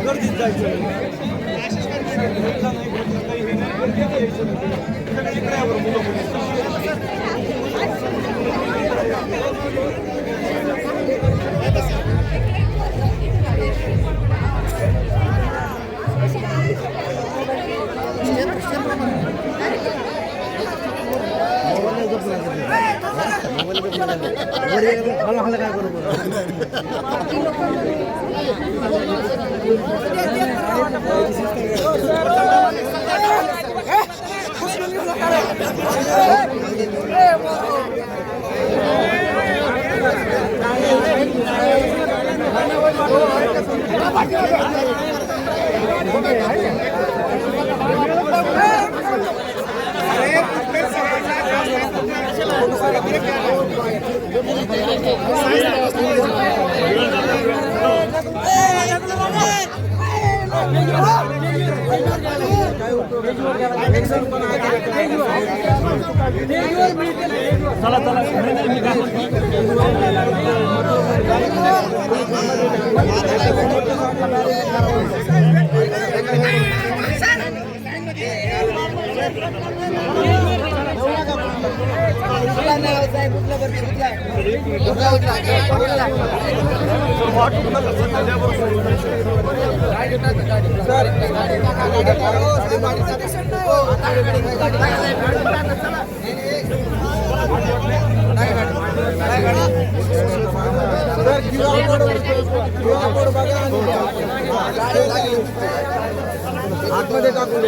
गर्दीत जायचं चला चला आतमध्ये टाकून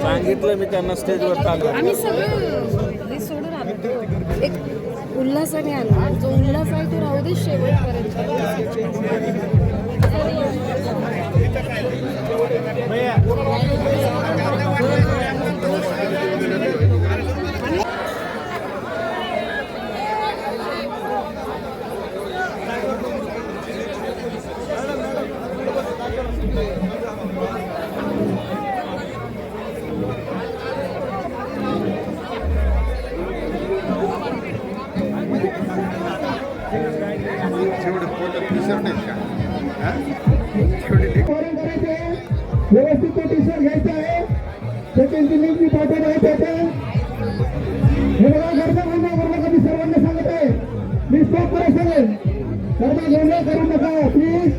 सांगितलं मी त्यांना स्टेजवर चालू आम्ही सगळं सोडून आलो एक उल्हासाने आलो जो उल्हास आहे तो राहू दे शेवटपर्यंत व्यवस्थित टी शर्ट घ्यायचं आहे सेकंडची लिंक मी पाठवत आहे त्याच्या हे बघा गर्दा गोंधळ कधी सर्वांना सांगत आहे मी स्टॉप करा सगळे गर्दा गोंधळ करू नका प्लीज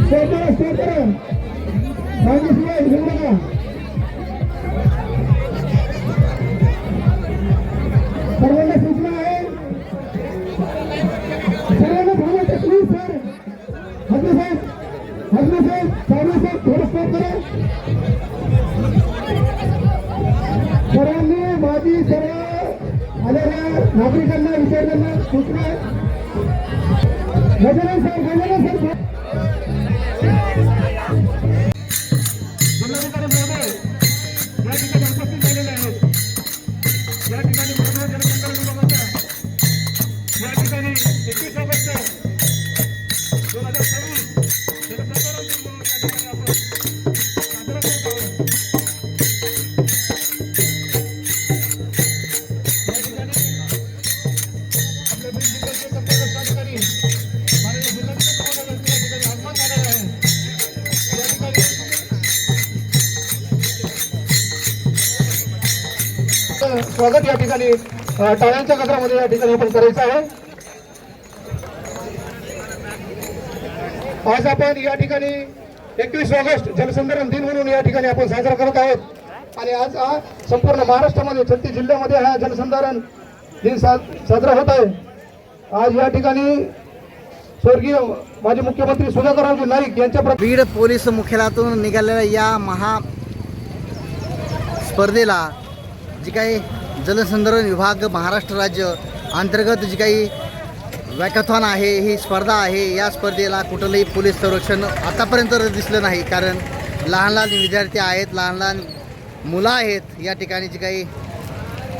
स्टॉप करा सांगितलं घेऊ नका सर्वांना सूचना आहे सर्वांना थांबायचं प्लीज सर हजरे साहेब साहेब थोडं स्टॉप करा सर्वांनी माझी सर्व आलेल्या नागरिकांना विचारताना सूचना आहे गजानन साहेब स्वागत या ठिकाणी टाळ्यांच्या गजरामध्ये या ठिकाणी आपण करायचं आहे। आज आपण या ठिकाणी 21 ऑगस्ट जलसंधारण दिन म्हणून या ठिकाणी आपण साजरा करत आहोत आणि आज हा संपूर्ण महाराष्ट्रामध्ये 36 जिल्ह्यामध्ये हा जलसंधारण दिन साजरा होत आहे। आज या ठिकाणी स्वर्गीय माजी मुख्यमंत्री सुधाकररावजी नाईक यांच्या बीड पोलीस मुख्यालयातून निघालेल्या या स्पर्धेला जी काही जलसंधारण विभाग महाराष्ट्र राज्य अंतर्गत जी काही वॅकॅथॉन आहे, ही स्पर्धा आहे, या स्पर्धेला कुठलंही पोलीस संरक्षण आतापर्यंत दिसलं नाही. कारण लहान लहान विद्यार्थी आहेत, लहान लहान मुलं आहेत या ठिकाणी जी काही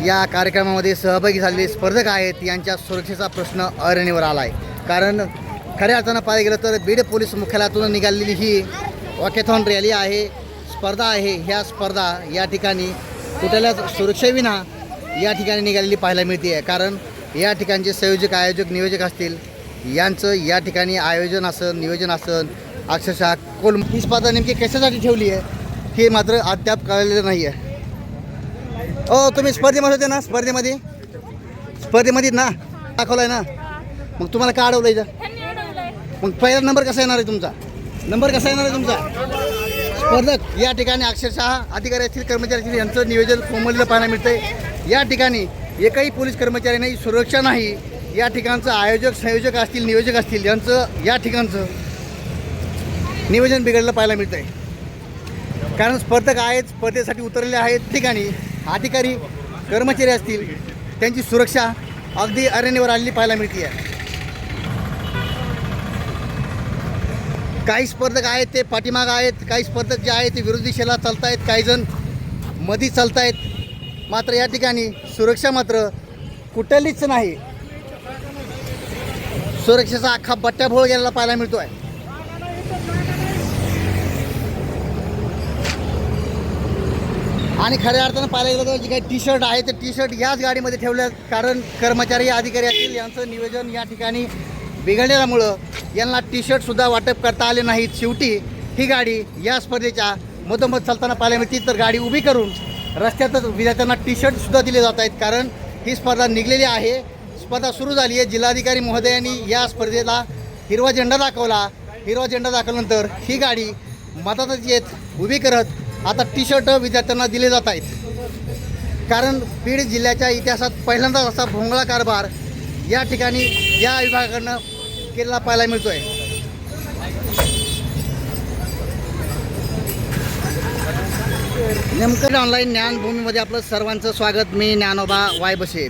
या कार्यक्रमामध्ये सहभागी झालेले स्पर्धक आहेत, यांच्या सुरक्षेचा प्रश्न ऐरणीवर आला आहे. कारण खऱ्या अर्थानं पाहायला गेलं तर बीड पोलीस मुख्यालयातून निघालेली ही वॉकेथॉन रॅली आहे, स्पर्धा आहे. ह्या स्पर्धा या ठिकाणी कुठल्या सुरक्षेविना या ठिकाणी निघालेली पाहायला मिळते आहे. कारण या ठिकाणचे संयोजक, आयोजक, नियोजक असतील, यांचं या ठिकाणी आयोजन असन, नियोजन असन, अक्षरशः ही स्पर्धा नेमकी कशासाठी ठेवली आहे हे मात्र अद्याप कळलेलं नाही आहे. तुम्ही स्पर्धेमध्ये होते ना? स्पर्धेमध्ये ना दाखवलं आहे ना? मग तुम्हाला का अडवलं इथं? मग पहिला नंबर कसा येणार आहे तुमचा? स्पर्धक या ठिकाणी अक्षरशः अधिकारी असतील, कर्मचारी असतील, यांचं नियोजन कोंबलेलं पाहायला मिळतंय. या ठिकाणी एकही पोलीस कर्मचारी नाही, सुरक्षा नाही. या ठिकाणचं आयोजक, संयोजक असतील, नियोजक असतील, यांचं या ठिकाणचं नियोजन बिघडलं पाहायला मिळतंय. कारण स्पर्धक आहेत, स्पर्धेसाठी उतरलेले आहेत. ठिकाणी अधिकारी, कर्मचारी असतील, त्यांची सुरक्षा अगदी अरेणीवर आलेली पाहायला मिळते आहे. काही स्पर्धक आहेत ते पाठीमागं आहेत, काही स्पर्धक जे आहेत ते विरोधी दिशेला चालत आहेत, काही जण मधी चालत आहेत. मात्र या ठिकाणी सुरक्षा मात्र कुठलीच नाही. सुरक्षेचा अख्खा बट्ट्याभोळ गेलेला पाहायला मिळतो आहे. आणि खऱ्या अर्थानं पाहायला गेलं तर जे काही टी शर्ट आहे ते टी शर्ट याच गाडीमध्ये ठेवल्यात. कारण कर्मचारी, अधिकारी असतील, यांचं नियोजन या ठिकाणी बिघडलेल्यामुळं यांना टी शर्टसुद्धा वाटप करता आले नाहीत. शेवटी ही गाडी या स्पर्धेच्या मधोमध चालताना पाहायला मिळते, तर गाडी उभी करून रस्त्यातच विद्यार्थ्यांना टी शर्टसुद्धा दिले जात आहेत. कारण ही स्पर्धा निघलेली आहे, स्पर्धा सुरू झाली आहे. जिल्हाधिकारी महोदयांनी या स्पर्धेला हिरवा झेंडा दाखवला. हिरवा झेंडा दाखवल्यानंतर ही गाडी मधातच येत उभी करत आता टी शर्ट विद्यार्थ्यांना दिले जात आहेत. कारण बीड जिल्ह्याच्या इतिहासात पहिल्यांदाच असा भोंगळा कारभार या ठिकाणी या विभागाकडनं केलेला पाहायला मिळतो आहे. नेमकं ऑनलाईन ज्ञानभूमीमध्ये आपलं सर्वांचं स्वागत. मी ज्ञानोबा वायबसे.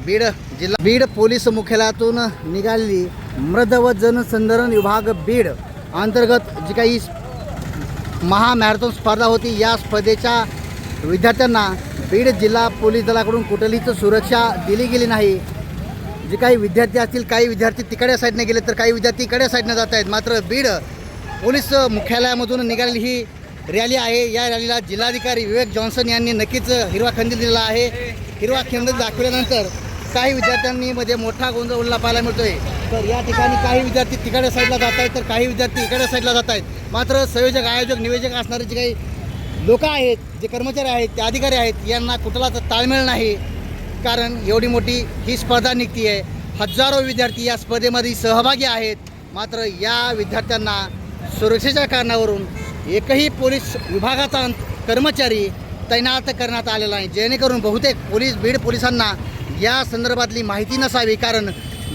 बीड पोलीस मुख्यालयातून निघालेली मृद व जनसंधारण विभाग बीड अंतर्गत जी काही महामॅरेथॉन स्पर्धा होती, या स्पर्धेच्या विद्यार्थ्यांना बीड जिल्हा पोलीस दलाकडून कुठलीच सुरक्षा दिली गेली नाही. जे काही विद्यार्थी असतील, काही विद्यार्थी तिकडच्या साईडने गेले तर काही विद्यार्थी इकडच्या साईडने जात आहेत. मात्र बीड पोलीस मुख्यालयामधून निघालेली ही रॅली आहे. या रॅलीला जिल्हाधिकारी विवेक जॉन्सन यांनी नक्कीच हिरवा कंदील दिलेला आहे. हिरवा कंदील दाखवल्यानंतर काही विद्यार्थ्यांनी मध्ये मोठा गोंधळ उडला पाहायला मिळतोय. तर या ठिकाणी काही विद्यार्थी तिकडच्या साईडला जात आहेत, तर काही विद्यार्थी इकडच्या साईडला जात आहेत. मात्र संयोजक, आयोजक, नियोजक असणारे जे काही लोक आहेत, जे कर्मचारी आहेत, ते अधिकारी आहेत, यांना कुठलाच ताळमेळ नाही. कारण एवढी मोठी ही स्पर्धा निघती आहे, हजारो विद्यार्थी या स्पर्धेमध्ये सहभागी आहेत. मात्र या विद्यार्थ्यांना सुरक्षेच्या कारणावरून एकही पोलीस विभागाचा कर्मचारी तैनात करण्यात आलेला नाही. जेणेकरून बहुतेक बीड पोलिसांना या संदर्भातली माहिती नसावी. कारण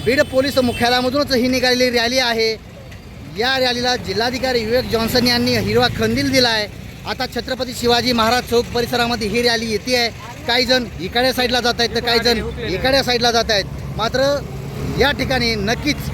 बीड पोलीस मुख्यालयामधूनच ही निघालेली रॅली आहे. या रॅलीला जिल्हाधिकारी विवेक जॉन्सन यांनी हिरवा कंदील दिला आहे. आता छत्रपती शिवाजी महाराज चौक परिसरामध्ये ही रॅली येते आहे. काही जण इकडच्या साईडला जात आहेत, तर काही जण इकडच्या साईडला जात आहेत. मात्र या ठिकाणी नक्कीच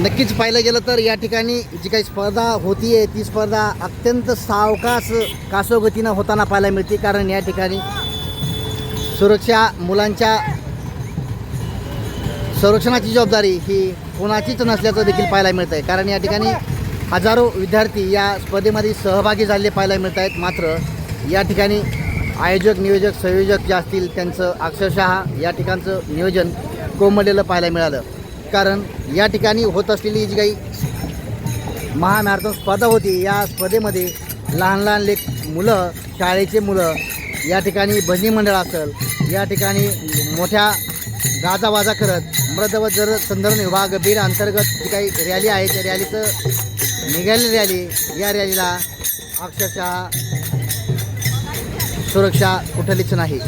नक्कीच पाहिलं गेलं तर या ठिकाणी जी काही स्पर्धा होती आहे ती स्पर्धा अत्यंत सावकाश कासोगतीनं होताना पाहायला मिळते. कारण या ठिकाणी सुरक्षा, मुलांच्या संरक्षणाची जबाबदारी ही कोणाचीच नसल्याचं देखील पाहायला मिळतं आहे. कारण या ठिकाणी हजारो विद्यार्थी या स्पर्धेमध्ये सहभागी झालेले पाहायला मिळत आहेत. मात्र या ठिकाणी आयोजक, नियोजक, संयोजक जे असतील त्यांचं अक्षरशः या ठिकाणचं नियोजन कोंबलेलं पाहायला मिळालं. कारण या ठिकाणी होत असलेली जी काही महामॅरेथॉन स्पर्धा होती. या स्पर्धेमध्ये लहान लहान मुलं, शाळेचे मुलं, या ठिकाणी भजनी मंडळ असेल, या ठिकाणी मोठ्या गाजावाजा करत मृद व जल संधारण विभाग बीड अंतर्गत जी काही रॅली आहे त्या रॅलीचं निघालेली रॅली, या रॅलीला अक्षरशः सुरक्षा कुठलीच नाही.